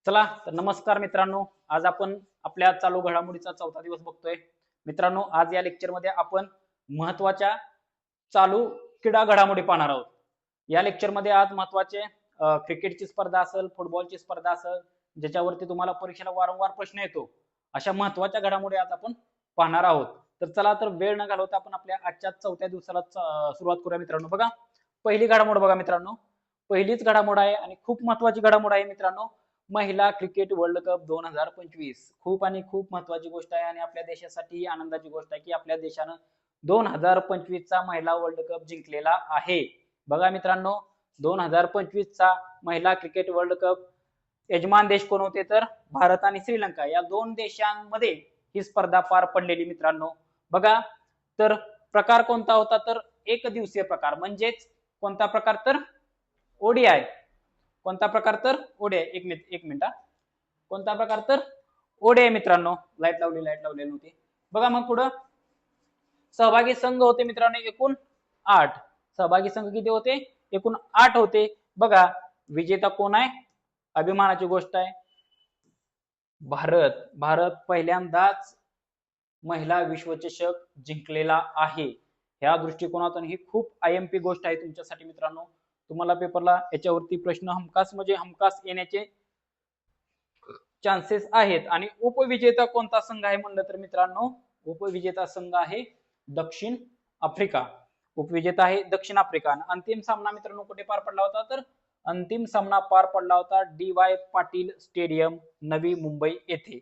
चला तर नमस्कार मित्रांनो, आज आपण आपल्या चालू घडामोडीचा चौथा दिवस बघतोय. मित्रांनो, आज या लेक्चर मध्ये आपण महत्त्वाच्या चालू क्रीडा घडामोडी पाहणार आहोत. या लेक्चर मध्ये आज महत्त्वाचे क्रिकेटची स्पर्धा असेल, फुटबॉलची स्पर्धा असेल, ज्याच्यावरती तुम्हाला परीक्षेला वारंवार प्रश्न येतो, अशा महत्त्वाच्या घडामोडी आज आपण पाहणार आहोत. तर चला तर वेळ न घालवता आपण आपल्या आजच्या चौथ्या दिवसाला सुरुवात करूया मित्रांनो. बघा, पहिली घडामोड बघा मित्रांनो, पहिलीच घडामोड आहे आणि खूप महत्त्वाची घडामोड आहे मित्रांनो. महिला क्रिकेट वर्ल्ड कप 2025 खूप आणि खूप महत्वाची गोष्ट आहे आणि आपल्या देशासाठी आनंदाची गोष्ट आहे की आपल्या देशानं 2025 चा महिला वर्ल्ड कप जिंकलेला आहे. बघा मित्रांनो, 2025 चा महिला क्रिकेट वर्ल्ड कप यजमान देश कोण होते तर भारत आणि श्रीलंका या दोन देशांमध्ये ही स्पर्धा पार पडलेली मित्रांनो. बघा, तर प्रकार कोणता होता तर एक दिवसीय प्रकार, म्हणजेच कोणता प्रकार तर ओडीआय. कोणता प्रकार तर ओडीआय. एक मिनिट कोणता प्रकार तर ओडीआय मित्रांनो. लाईट लावलेली नव्हती. बघा मग पुढं सहभागी संघ होते मित्रांनो एकूण 8. सहभागी संघ किती होते? एकूण 8 होते. बघा, विजेता कोण आहे? अभिमानाची गोष्ट आहे, भारत पहिल्यांदाच महिला विश्वचषक जिंकलेला आहे. ह्या दृष्टिकोनातून ही खूप आयएमपी गोष्ट आहे तुमच्यासाठी मित्रांनो. तुम्हाला पेपरला याच्यावरती प्रश्न हमखास येण्याचे चान्सेस आहेत. आणि उपविजेता कोणता संघ आहे म्हणलं तर मित्रांनो, उपविजेता संघ आहे दक्षिण आफ्रिका. उपविजेता आहे दक्षिण आफ्रिका. अंतिम सामना मित्रांनो कुठे पार पडला होता तर अंतिम सामना पार पडला होता डी.वाय. पाटील स्टेडियम, नवी मुंबई येथे.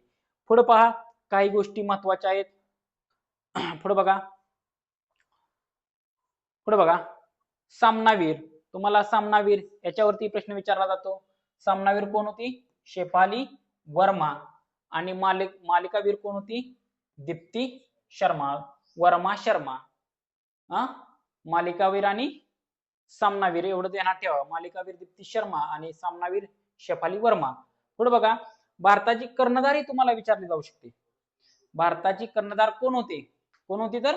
पुढे पहा, काही गोष्टी महत्वाच्या आहेत. पुढे बघा सामनावीर. तुम्हाला सामनावीर याच्यावरती प्रश्न विचारला जातो. सामनावीर कोण होती? शेफाली वर्मा. आणि मालिकावीर कोण होती? दीप्ती शर्मा. वर्मा शर्मा. मालिकावीर आणि सामनावीर एवढं ध्यानात ठेवा. मालिकावीर दीप्ती शर्मा आणि सामनावीर शेफाली वर्मा. पुढे बघा, भारताची कर्णधार ही तुम्हाला विचारली जाऊ शकते. भारताची कर्णधार कोण होती तर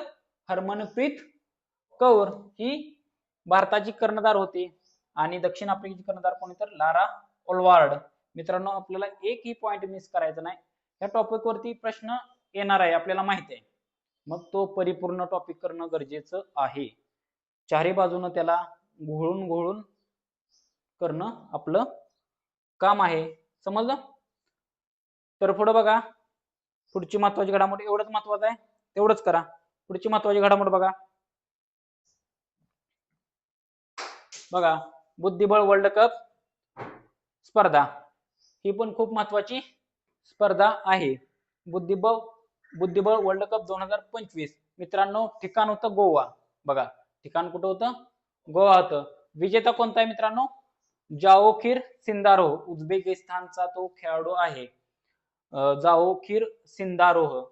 हरमनप्रीत कौर ही भारताची कर्णधार होती. आणि दक्षिण आफ्रिकेची कर्णधार कोण तर लारा ओल्वार्ड. मित्रांनो, आपल्याला एकही पॉइंट मिस करायचा नाही. या टॉपिक वरती प्रश्न येणार आहे आपल्याला माहिती आहे, मग तो परिपूर्ण टॉपिक करणं गरजेचं आहे. चारही बाजूनं त्याला घोळून करणं आपलं काम आहे. समजलं? तर पुढे बघा, पुढची महत्वाची घडामोड, एवढंच महत्वाचं आहे तेवढंच करा. पुढची महत्वाची घडामोड बघा, बुद्धिबळ वर्ल्ड कप स्पर्धा. ही पण खूप महत्वाची स्पर्धा आहे. बुद्धिबळ वर्ल्ड कप 2025 मित्रांनो. ठिकाण होतं गोवा. बघा, ठिकाण कुठं होतं? गोवा होतं. विजेता कोणता आहे मित्रांनो? जाओखिर सिंदारोह. उझबेकिस्तानचा तो खेळाडू आहे, जाओखिर सिंदारोह,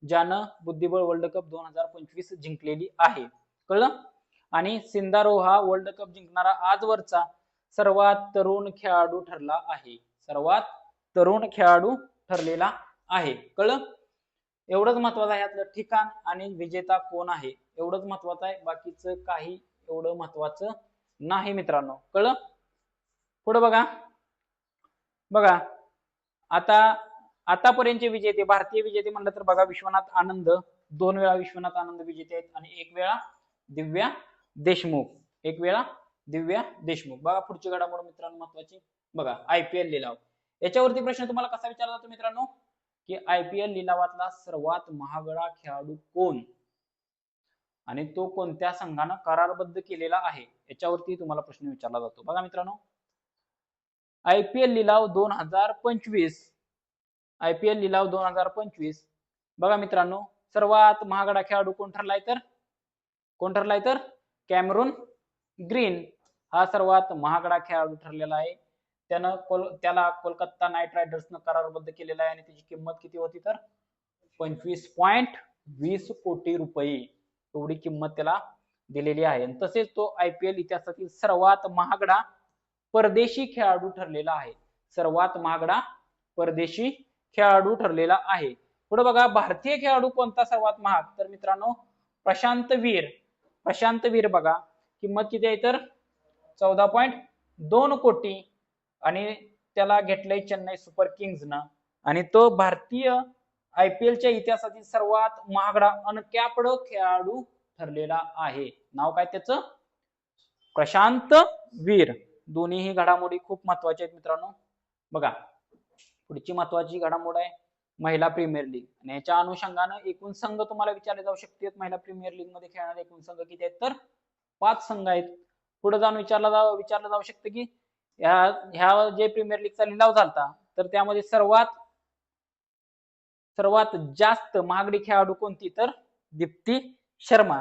ज्यानं बुद्धिबळ वर्ल्ड कप 2025 जिंकलेली आहे. कळलं? आणि सिंदारोह हा वर्ल्ड कप जिंकणारा आजवरचा सर्वात तरुण खेळाडू ठरला आहे. सर्वात तरुण खेळाडू ठरलेला आहे. कळलं? एवढंच महत्वाचं आहे. यातलं ठिकाण आणि विजेता कोण आहे एवढंच महत्वाचं आहे. बाकीचं काही एवढं महत्वाचं नाही मित्रांनो. कळलं? पुढे बघा आतापर्यंतचे विजेते, भारतीय विजेते म्हणलं तर बघा, विश्वनाथ आनंद 2 वेळा विश्वनाथ आनंद विजेते आहेत आणि 1 वेळा दिव्या देशमुख. 1 वेळा दिव्या देशमुख. बघा पुढची घडामोड मित्रांनो महत्वाची. बघा, आयपीएल लिलाव. याच्यावरती प्रश्न तुम्हाला कसा विचारला जातो मित्रांनो की आयपीएल लिलावातला सर्वात महागडा खेळाडू कोण आणि तो कोणत्या संघानं करारबद्ध केलेला आहे, याच्यावरती तुम्हाला प्रश्न विचारला जातो. बघा मित्रांनो, आयपीएल लिलाव 2025. आयपीएल लिलाव 2025. बघा मित्रांनो, सर्वात महागडा खेळाडू कोण ठरलाय तर कॅमेरून ग्रीन हा सर्वात महागडा खेळाडू ठरलेला आहे. त्याला कोलकाता नाईट रायडर्सनं करारबद्ध केलेला आहे आणि त्याची किंमत किती होती तर 25.20 कोटी रुपये एवढी किंमत त्याला दिलेली आहे. तसेच तो आयपीएल इतिहासातील सर्वात महागडा परदेशी खेळाडू ठरलेला आहे. सर्वात महागडा परदेशी खेळाडू ठरलेला आहे. पुढे बघा, भारतीय खेळाडू कोणता सर्वात महाग तर मित्रांनो प्रशांत वीर. बघा, किंमत किती आहे तर 14.2 कोटी आणि त्याला घेतलंय चेन्नई सुपर किंग्जनं आणि तो भारतीय IPL च्या इतिहासातील सर्वात महागडा अनकॅप्ड खेळाडू ठरलेला आहे. नाव काय त्याचं? प्रशांत वीर. दोन्हीही घडामोडी खूप महत्वाच्या आहेत मित्रांनो. बघा पुढची महत्वाची घडामोड आहे महिला प्रीमियर लीग आणि याच्या अनुषंगानं एकूण संघ तुम्हाला विचारले जाऊ शकतात. महिला प्रीमियर लीग मध्ये खेळणारे एकूण संघ किती आहेत? तर 5 संघ आहेत. पुढे जाऊन विचारलं जाऊ शकतं की ह्या जे प्रीमियर लीगचा लिलाव झालता तर त्यामध्ये सर्वात जास्त महागडी खेळाडू कोणती? तर दीप्ती शर्मा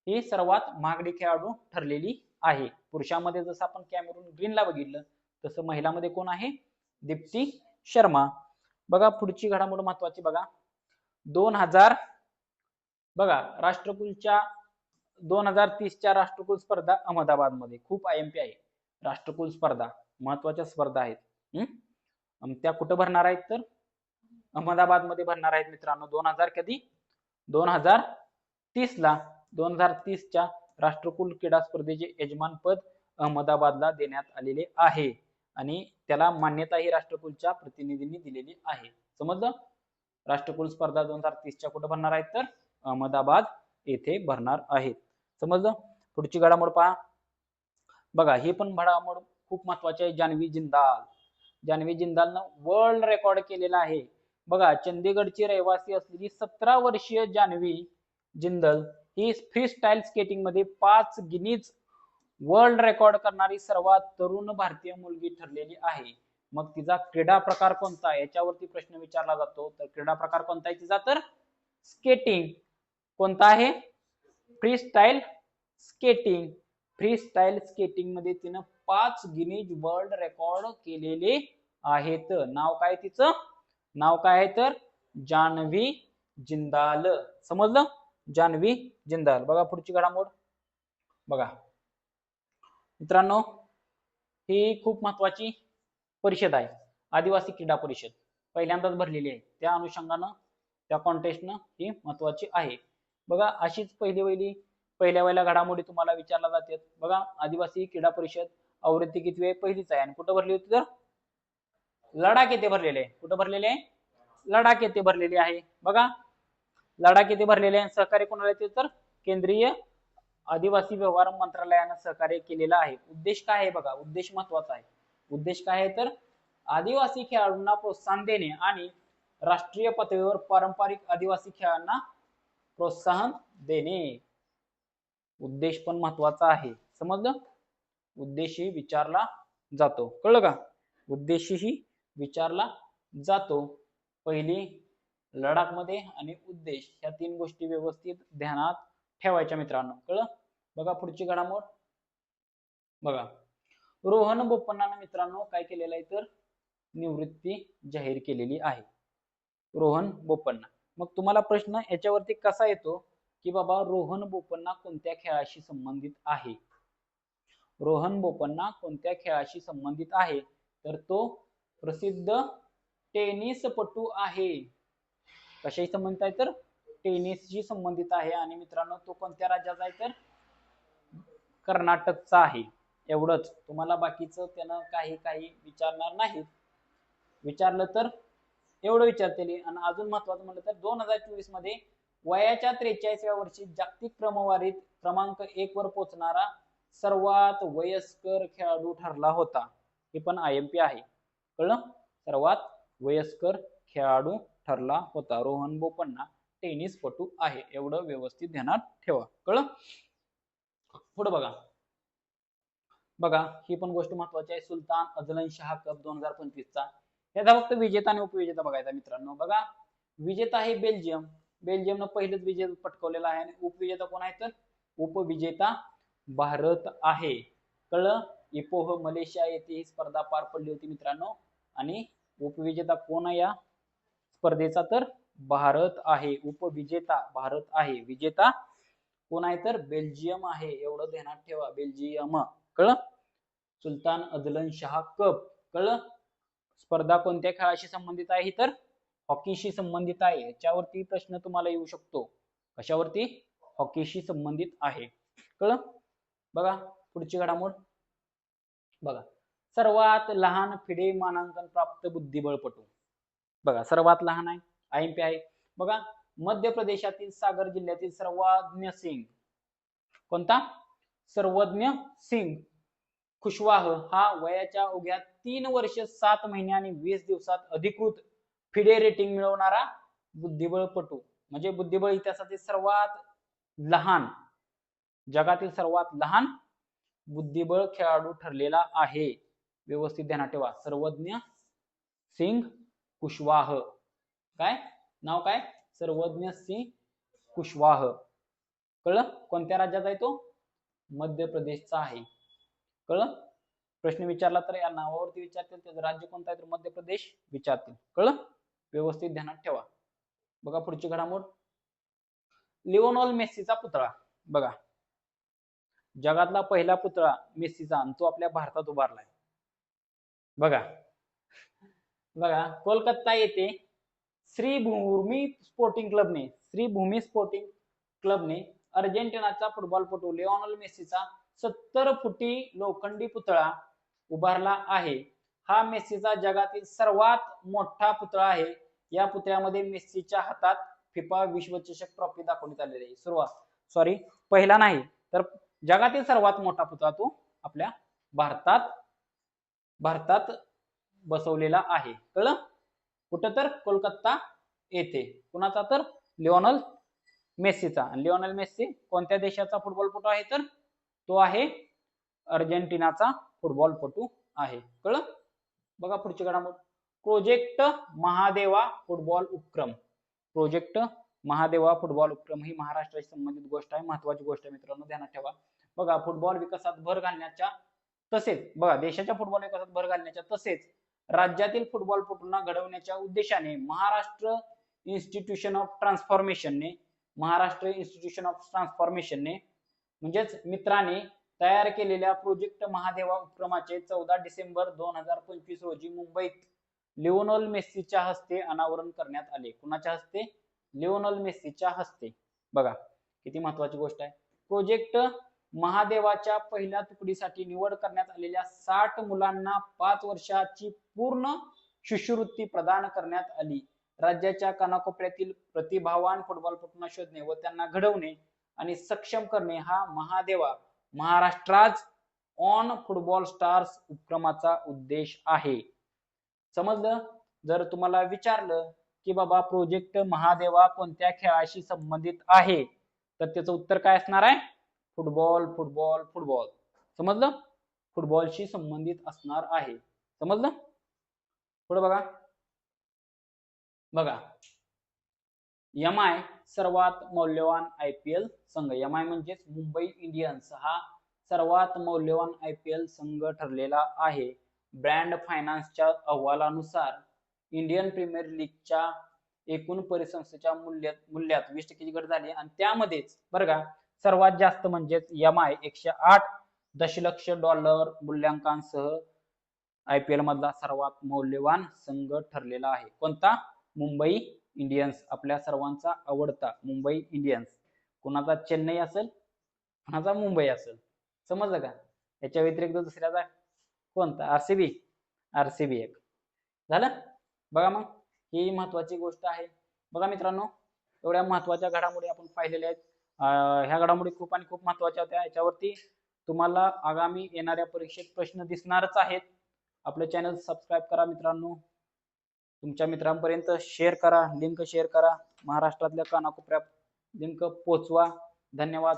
ही सर्वात महागडी खेळाडू ठरलेली आहे. पुरुषांमध्ये जसं आपण कॅमेरून ग्रीनला बघितलं तसं महिलांमध्ये कोण आहे? दीप्ती शर्मा. बघा पुढची घडामोड महत्वाची बघा 2000 बघा राष्ट्रकुलच्या 2030च्या राष्ट्रकुल स्पर्धा अहमदाबाद मध्ये खूप IMP आहे. राष्ट्रकुल स्पर्धा महत्वाच्या स्पर्धा आहेत. त्या कुठं भरणार आहेत? तर अहमदाबाद मध्ये भरणार आहेत मित्रांनो. 2030 ला 2030च्या राष्ट्रकुल क्रीडा स्पर्धेचे यजमानपद अहमदाबादला देण्यात आलेले आहे आणि त्याला मान्यता ही राष्ट्रकुलच्या प्रतिनिधींनी दिलेली आहे. समजलं? राष्ट्रकुल स्पर्धा 2030च्या कुठं भरणार आहेत? तर अहमदाबाद येथे भरणार आहेत. समजलं? पुढची घडामोड पहा. बघा ही पण घडामोड खूप महत्वाची आहे. जानवी जिंदालनं वर्ल्ड रेकॉर्ड केलेला आहे. बघा चंदीगडची रहिवासी असलेली 17 वर्षीय जानवी जिंदल ही फ्री स्टाईल स्केटिंग मध्ये 5 गिनीज वर्ल्ड रेकॉर्ड करणारी सर्वात तरुण भारतीय मुलगी ठरलेली आहे. मग तिचा क्रीडा प्रकार कोणता आहे याच्यावरती प्रश्न विचारला जातो. तर क्रीडा प्रकार कोणता आहे तिचा? तर स्केटिंग. कोणता आहे? Free style skating. Free style skating मध्ये तिनं 5 गिनीज वर्ल्ड रेकॉर्ड केलेले आहेत. नाव काय तिचं? नाव काय आहे? तर जानवी जिंदाल. समजलं? जानवी जिंदाल. बघा पुढची घडामोड बघा मित्रांनो ही खूप महत्वाची परिषद आहे. आदिवासी क्रीडा परिषद पहिल्यांदाच भरलेली आहे. त्या अनुषंगानं त्या कॉन्टेस्टनं ही महत्वाची आहे. बघा अशीच पहिल्या घडामोडी तुम्हाला विचारल्या जातात. बघा आदिवासी क्रीडा परिषद आवृत्ती किती आहे? पहिलीच आहे. आणि कुठं भरली होती? तर लडाख येथे भरलेले आहे. कुठं भरलेले आहे? लडाख येथे भरलेली आहे. बघा लडाख येथे भरलेले आहे. सहकार्य कोणाला येते? तर केंद्रीय आदिवासी व्यवहार मंत्रालयानं सहकार्य केलेलं आहे. उद्देश काय आहे? बघा उद्देश महत्वाचा आहे. उद्देश काय आहे? तर आदिवासी खेळाडूंना प्रोत्साहन देणे आणि राष्ट्रीय पातळीवर पारंपरिक आदिवासी खेळांना प्रोत्साहन देणे. उद्देश पण महत्वाचा आहे. समजलं? उद्देशही विचारला जातो. कळलं का? उद्देशही विचारला जातो. पहिली लडाख मध्ये आणि उद्देश या 3 गोष्टी व्यवस्थित ध्यानात ठेवायच्या मित्रांनो. कळलं? बघा पुढची घडामोड बघा रोहन बोपन्नानं मित्रांनो काय केलेलं आहे? तर निवृत्ती जाहीर केलेली आहे. रोहन बोपन्ना. मग तुम्हाला प्रश्न याच्यावरती कसा येतो की बाबा रोहन बोपन्ना कोणत्या खेळाशी संबंधित आहे? रोहन बोपन्ना कोणत्या खेळाशी संबंधित आहे? तर तो प्रसिद्ध टेनिसपटू आहे. कशाशी संबंधित आहे? तर टेनिसशी संबंधित आहे. आणि मित्रांनो तो कोणत्या राज्याचा आहे? तर कर्नाटकचा आहे. एवढंच. तुम्हाला बाकीचं त्यानं काही विचारणार नाही. विचारलं तर एवढं विचारतेली. आणि अजून महत्वाचं म्हटलं तर 2024 मध्ये वयाच्या 43व्या वर्षी जागतिक क्रमवारीत क्रमांक 1 वर पोहोचणारा सर्वात वयस्कर खेळाडू ठरला होता. हे पण IMP आहे. कळलं? सर्वात वयस्कर खेळाडू ठरला होता. रोहन बोपन्ना टेनिसपटू आहे. एवढं व्यवस्थित ध्यानात ठेवा. कळलं? पुढे बघा ही पण गोष्ट महत्वाची आहे. सुलतान अझलन शाह कप 2025 चा याचा फक्त विजेता आणि उपविजेता बघायचा मित्रांनो. बघा विजेता आहे बेल्जियम. बेल्जियमनं पहिलेच विजय पटकावलेला आहे. आणि उपविजेता कोण आहे? तर उपविजेता भारत आहे. कळलं? इपोह मलेशिया येथे ही स्पर्धा पार पडली होती मित्रांनो. आणि उपविजेता कोण आहे या स्पर्धेचा? तर भारत आहे. उपविजेता भारत आहे. विजेता कोण आहे? तर बेल्जियम आहे. एवढं ध्यानात ठेवा. बेल्जियम. कळलं? सुलतान अझलन शाह कप. कळलं? स्पर्धा कोणत्या खेळाशी संबंधित आहे? तर हॉकीशी संबंधित आहे. याच्यावरती प्रश्न तुम्हाला येऊ शकतो. कशावरती? हॉकीशी संबंधित आहे. कळलं? बघा पुढची घडामोड बघा सर्वात लहान फिडे मानांकन प्राप्त बुद्धिबळपटू? बघा सर्वात लहान आहे IMP आहे. बघा मध्य प्रदेशातील सागर जिल्ह्यातील सर्वज्ञ सिंग, कोणता? सर्वज्ञ सिंग कुशवाह हा वयाच्या अवघ्या 3 वर्ष 7 महिने आणि 20 दिवसात अधिकृत फिडे रेटिंग मिळवणारा बुद्धिबळपटू, म्हणजे बुद्धिबळ इतिहासातील सर्वात लहान, जगातील सर्वात लहान बुद्धिबळ खेळाडू ठरलेला आहे. व्यवस्थित ध्यानात ठेवा, सर्वज्ञ सिंग कुशवाह. काय नाव? काय? सर्वज्ञ सिंग कुशवाह. कळलं? कोणत्या राज्याचा आहे तो? मध्य प्रदेशचा आहे. कळलं? प्रश्न विचारला तर या नावावरती विचारतील, त्याचं राज्य कोणतं आहे तर मध्य प्रदेश विचारतील. कळलं? व्यवस्थित ध्यानात ठेवा. बघा पुढची घडामोड, लिओनेल मेस्सीचा पुतळा. बघा जगातला पहिला पुतळा मेस्सीचा, आणि तो आपल्या भारतात उभारलाय. बघा बघा कोलकाता येथे श्रीभूमी स्पोर्टिंग क्लबने अर्जेंटिनाचा फुटबॉलपटू लिओनेल मेस्सीचा 70 फुटी लोखंडी पुतळा उभारला आहे. हा मेस्सीचा जगातील सर्वात मोठा पुतळा आहे. या पुतळ्यामध्ये मेस्सीच्या हातात फिफा विश्वचषक ट्रॉफी दाखवण्यात आलेली आहे. पहिला नाही तर जगातील सर्वात मोठा पुतळा तो आपल्या भारतात बसवलेला आहे. कळलं? कुठं तर कोलकाता येथे. कुणाचा? तर लिओनेल मेस्सीचा. लिओनेल मेस्सी कोणत्या देशाचा फुटबॉलपटू आहे तर तो आहे अर्जेंटिनाचा फुटबॉलपटू आहे. कळलं? बघा पुढची घडामोड, प्रोजेक्ट महादेवा फुटबॉल उपक्रम. प्रोजेक्ट महादेवा फुटबॉल उपक्रम ही महाराष्ट्राशी संबंधित गोष्ट आहे, महत्वाची गोष्ट आहे मित्रांनो, ध्यानात ठेवा. बघा फुटबॉल विकासात भर घालण्याच्या तसेच बघा देशाच्या फुटबॉल विकासात भर घालण्याच्या तसेच राज्यातील फुटबॉलपटूंना घडवण्याच्या उद्देशाने महाराष्ट्र इन्स्टिट्यूशन ऑफ ट्रान्सफॉर्मेशनने म्हणजेच मित्राने तयार केलेल्या प्रोजेक्ट महादेवा उपक्रमाचे 14 डिसेंबर 2025 रोजी मुंबईत लिओनेल मेस्सीच्या हस्ते अनावरण करण्यात आले. कुणाच्या हस्ते? लिओनेल मेस्सीच्या हस्ते. बघा किती महत्वाची गोष्ट आहे. प्रोजेक्ट महादेवाच्या पहिल्या तुकडीसाठी निवड करण्यात आलेल्या 60 मुलांना 5 वर्षाची पूर्ण शिष्यवृत्ती प्रदान करण्यात आली. राज्याच्या कानाकोपऱ्यातील प्रतिभावान फुटबॉलपटूंना शोधणे व त्यांना घडवणे आणि सक्षम करणे हा महादेवा महाराष्ट्राज ऑन फुटबॉल स्टार्स उपक्रमाचा उद्देश आहे. समजलं? जर तुम्हाला विचारलं की बाबा प्रोजेक्ट महादेवा कोणत्या खेळाशी संबंधित आहे तर त्याचं उत्तर काय असणार आहे? फुटबॉल. समजलं? फुटबॉलशी संबंधित असणार आहे. समजलं? पुढे बघा MI सर्वात मौल्यवान IPL संघ. MI म्हणजेच मुंबई इंडियन्स हा सर्वात मौल्यवान IPL संघ ठरलेला आहे. ब्रँड फायनान्सच्या अहवालानुसार इंडियन प्रीमियर लीगच्या एकूण परिसंस्थेच्या मूल्यात 20% घट झाली आणि त्यामध्येच बरं का सर्वात जास्त म्हणजेच MI 108 दशलक्ष डॉलर मूल्यांकनासह IPL मधला सर्वात मौल्यवान संघ ठरलेला आहे. कोणता? मुंबई इंडियन्स. आपल्या सर्वांचा आवडता मुंबई इंडियन्स. कुणाचा? चेन्नई असेल, कुणाचा मुंबई असेल. समजलं का? याच्या व्यतिरिक्त दुसऱ्याचा कोणता? RCB एक झालं. बघा मग ही महत्वाची गोष्ट आहे. बघा मित्रांनो एवढ्या महत्वाच्या घडामोडी आपण पाहिलेल्या आहेत. ह्या घडामोडी खूप महत्वाच्या होत्या. याच्यावरती तुम्हाला आगामी येणाऱ्या परीक्षेत प्रश्न दिसणारच आहेत. आपलं चॅनल सबस्क्राईब करा मित्रांनो, तुमच्या मित्रांपर्यंत शेअर करा, लिंक शेअर करा, महाराष्ट्रातल्या कानाकोपऱ्यात लिंक पोचवा. धन्यवाद.